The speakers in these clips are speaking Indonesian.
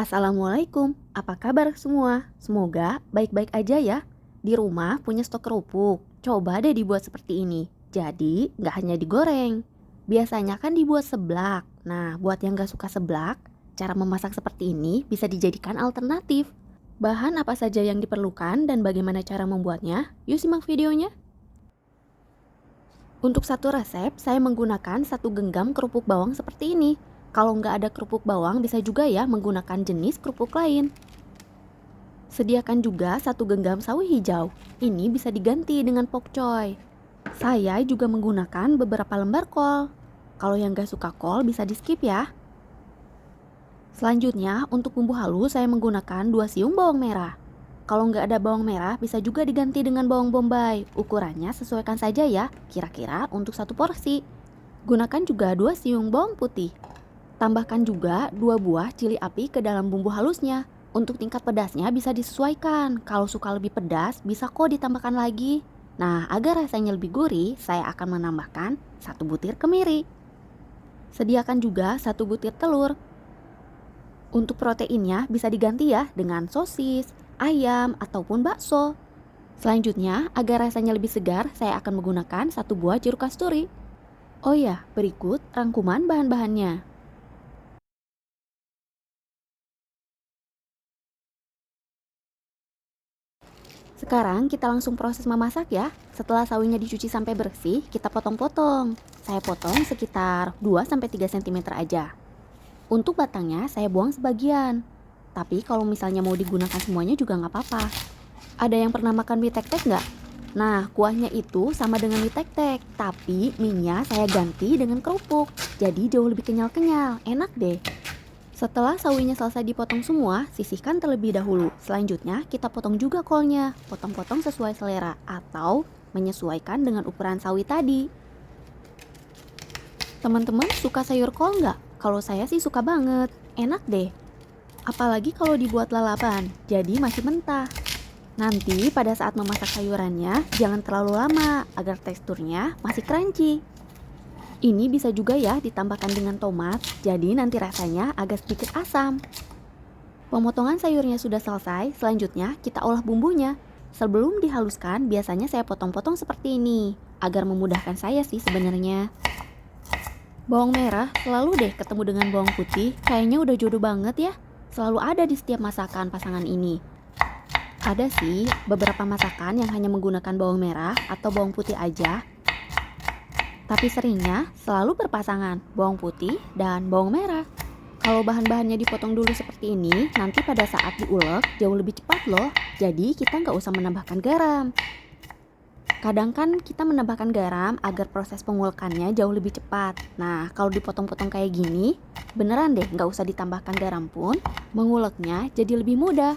Assalamualaikum, apa kabar semua? Semoga baik-baik aja ya. Di rumah punya stok kerupuk, coba deh dibuat seperti ini. Jadi nggak hanya digoreng, biasanya kan dibuat seblak. Nah, buat yang nggak suka seblak, cara memasak seperti ini bisa dijadikan alternatif. Bahan apa saja yang diperlukan dan bagaimana cara membuatnya? Yuk simak videonya. Untuk satu resep, saya menggunakan satu genggam kerupuk bawang seperti ini. Kalau nggak ada kerupuk bawang, bisa juga ya menggunakan jenis kerupuk lain. Sediakan juga satu genggam sawi hijau. Ini bisa diganti dengan pokcoy. Saya juga menggunakan beberapa lembar kol. Kalau yang gak suka kol bisa di skip ya. Selanjutnya untuk bumbu halus saya menggunakan 2 siung bawang merah. Kalau nggak ada bawang merah bisa juga diganti dengan bawang bombay. Ukurannya sesuaikan saja ya, kira-kira untuk satu porsi. Gunakan juga 2 siung bawang putih. Tambahkan juga 2 buah cili api ke dalam bumbu halusnya. Untuk tingkat pedasnya bisa disesuaikan. Kalau suka lebih pedas, bisa kok ditambahkan lagi. Nah, agar rasanya lebih gurih, saya akan menambahkan 1 butir kemiri. Sediakan juga 1 butir telur. Untuk proteinnya bisa diganti ya dengan sosis, ayam, ataupun bakso. Selanjutnya, agar rasanya lebih segar, saya akan menggunakan 1 buah jeruk kasturi. Oh ya, berikut rangkuman bahan-bahannya. Sekarang kita langsung proses memasak ya. Setelah sawinya dicuci sampai bersih, kita potong-potong. Saya potong sekitar 2-3 cm aja. Untuk batangnya saya buang sebagian. Tapi kalau misalnya mau digunakan semuanya juga nggak apa-apa. Ada yang pernah makan mie tek-tek nggak? Nah, kuahnya itu sama dengan mie tek-tek, tapi mie-nya saya ganti dengan kerupuk. Jadi jauh lebih kenyal-kenyal, enak deh. Setelah sawinya selesai dipotong semua, sisihkan terlebih dahulu. Selanjutnya, kita potong juga kolnya. Potong-potong sesuai selera atau menyesuaikan dengan ukuran sawi tadi. Teman-teman suka sayur kol nggak? Kalau saya sih suka banget. Enak deh. Apalagi kalau dibuat lalapan, jadi masih mentah. Nanti pada saat memasak sayurannya, jangan terlalu lama agar teksturnya masih crunchy. Ini bisa juga ya ditambahkan dengan tomat, jadi nanti rasanya agak sedikit asam. Pemotongan sayurnya sudah selesai, selanjutnya kita olah bumbunya. Sebelum dihaluskan, biasanya saya potong-potong seperti ini, agar memudahkan saya sih sebenarnya. Bawang merah selalu deh ketemu dengan bawang putih, kayaknya udah jodoh banget ya. Selalu ada di setiap masakan pasangan ini. Ada sih beberapa masakan yang hanya menggunakan bawang merah atau bawang putih aja, tapi seringnya selalu berpasangan bawang putih dan bawang merah. Kalau bahan-bahannya dipotong dulu seperti ini, nanti pada saat diulek jauh lebih cepat loh. Jadi kita nggak usah menambahkan garam. Kadang kan kita menambahkan garam agar proses pengulekannya jauh lebih cepat. Nah, kalau dipotong-potong kayak gini, beneran deh nggak usah ditambahkan garam pun, menguleknya jadi lebih mudah.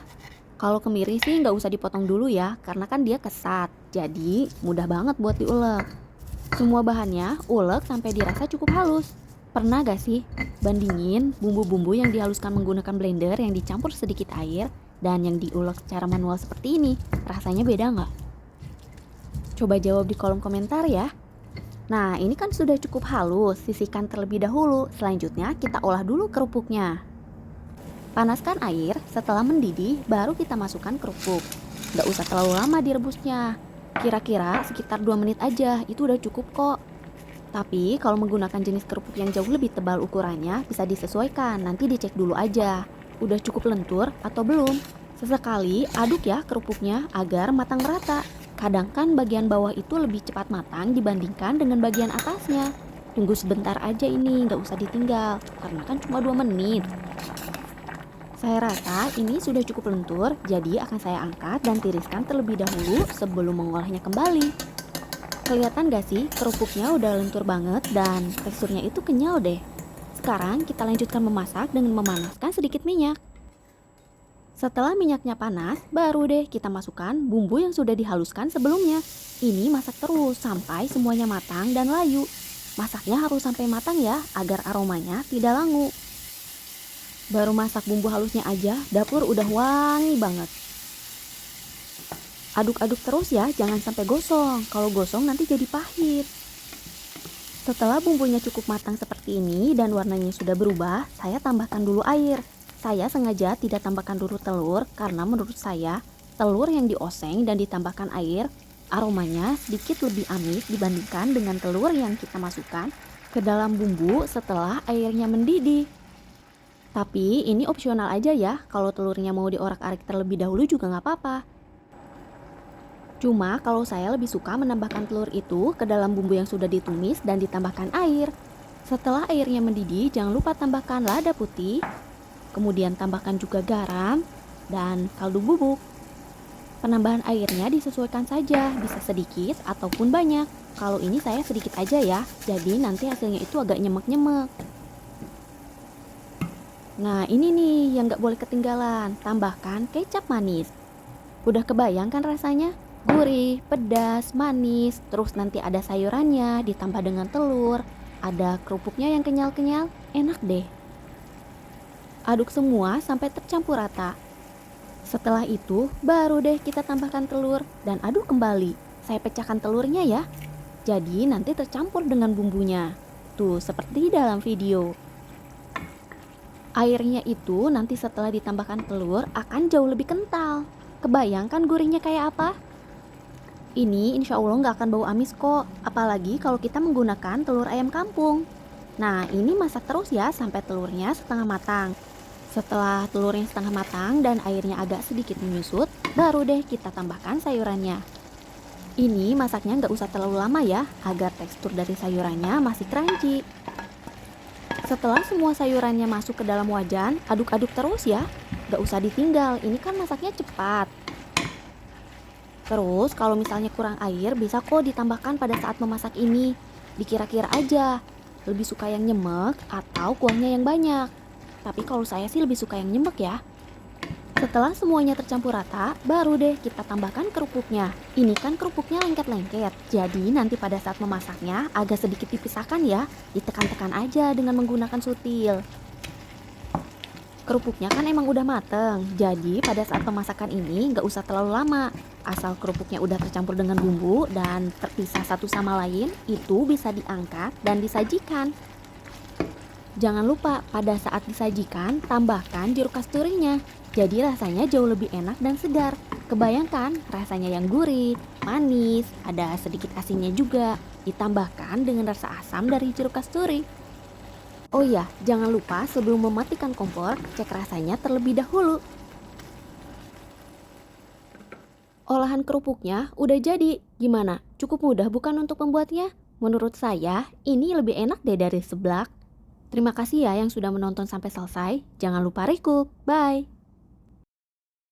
Kalau kemiri sih nggak usah dipotong dulu ya, karena kan dia kesat. Jadi mudah banget buat diulek. Semua bahannya ulek sampai dirasa cukup halus. Pernah gak sih bandingin bumbu-bumbu yang dihaluskan menggunakan blender yang dicampur sedikit air dan yang diulek secara manual seperti ini? Rasanya beda nggak? Coba jawab di kolom komentar ya. Nah, ini kan sudah cukup halus, sisihkan terlebih dahulu. Selanjutnya kita olah dulu kerupuknya. Panaskan air, setelah mendidih baru kita masukkan kerupuk. Nggak usah terlalu lama direbusnya. Kira-kira sekitar 2 menit aja, itu udah cukup kok. Tapi kalau menggunakan jenis kerupuk yang jauh lebih tebal ukurannya, bisa disesuaikan, nanti dicek dulu aja. Udah cukup lentur atau belum? Sesekali aduk ya kerupuknya agar matang merata. Kadang kan bagian bawah itu lebih cepat matang dibandingkan dengan bagian atasnya. Tunggu sebentar aja ini, nggak usah ditinggal, karena kan cuma 2 menit. Saya rasa ini sudah cukup lentur, jadi akan saya angkat dan tiriskan terlebih dahulu sebelum mengolahnya kembali. Kelihatan gak sih kerupuknya udah lentur banget dan teksturnya itu kenyal deh. Sekarang kita lanjutkan memasak dengan memanaskan sedikit minyak. Setelah minyaknya panas, baru deh kita masukkan bumbu yang sudah dihaluskan sebelumnya. Ini masak terus sampai semuanya matang dan layu. Masaknya harus sampai matang ya, agar aromanya tidak langu. Baru masak bumbu halusnya aja, dapur udah wangi banget. Aduk-aduk terus ya, jangan sampai gosong. Kalau gosong nanti jadi pahit. Setelah bumbunya cukup matang seperti ini dan warnanya sudah berubah, saya tambahkan dulu air. Saya sengaja tidak tambahkan dulu telur karena menurut saya telur yang dioseng dan ditambahkan air aromanya sedikit lebih amis dibandingkan dengan telur yang kita masukkan ke dalam bumbu setelah airnya mendidih. Tapi ini opsional aja ya, kalau telurnya mau diorak-arik terlebih dahulu juga nggak apa-apa. Cuma kalau saya lebih suka menambahkan telur itu ke dalam bumbu yang sudah ditumis dan ditambahkan air. Setelah airnya mendidih, jangan lupa tambahkan lada putih, kemudian tambahkan juga garam dan kaldu bubuk. Penambahan airnya disesuaikan saja, bisa sedikit ataupun banyak. Kalau ini saya sedikit aja ya, jadi nanti hasilnya itu agak nyemek-nyemek. Nah ini nih yang gak boleh ketinggalan, tambahkan kecap manis. Udah kebayang kan rasanya? Gurih, pedas, manis, terus nanti ada sayurannya ditambah dengan telur, ada kerupuknya yang kenyal-kenyal, enak deh. Aduk semua sampai tercampur rata. Setelah itu, baru deh kita tambahkan telur dan aduk kembali. Saya pecahkan telurnya ya. Jadi nanti tercampur dengan bumbunya. Tuh, seperti dalam video. Airnya itu nanti setelah ditambahkan telur akan jauh lebih kental. Kebayangkan gurihnya kayak apa? Ini insya Allah nggak akan bau amis kok, apalagi kalau kita menggunakan telur ayam kampung. Nah ini masak terus ya sampai telurnya setengah matang. Setelah telurnya setengah matang dan airnya agak sedikit menyusut, baru deh kita tambahkan sayurannya. Ini masaknya nggak usah terlalu lama ya, agar tekstur dari sayurannya masih crunchy. Setelah semua sayurannya masuk ke dalam wajan, aduk-aduk terus ya. Nggak usah ditinggal, ini kan masaknya cepat. Terus kalau misalnya kurang air bisa kok ditambahkan pada saat memasak ini. Dikira-kira aja, lebih suka yang nyemek atau kuahnya yang banyak. Tapi kalau saya sih lebih suka yang nyemek ya. Setelah semuanya tercampur rata, baru deh kita tambahkan kerupuknya. Ini kan kerupuknya lengket-lengket, jadi nanti pada saat memasaknya agak sedikit dipisahkan ya. Ditekan-tekan aja dengan menggunakan sutil. Kerupuknya kan emang udah mateng, jadi pada saat pemasakan ini nggak usah terlalu lama. Asal kerupuknya udah tercampur dengan bumbu dan terpisah satu sama lain, itu bisa diangkat dan disajikan. Jangan lupa pada saat disajikan, tambahkan jeruk kasturinya. Jadi rasanya jauh lebih enak dan segar. Kebayangkan rasanya yang gurih, manis, ada sedikit asinnya juga. Ditambahkan dengan rasa asam dari jeruk kasturi. Oh iya, jangan lupa sebelum mematikan kompor, cek rasanya terlebih dahulu. Olahan kerupuknya udah jadi. Gimana? Cukup mudah bukan untuk membuatnya? Menurut saya, ini lebih enak deh dari seblak. Terima kasih ya yang sudah menonton sampai selesai. Jangan lupa request. Bye!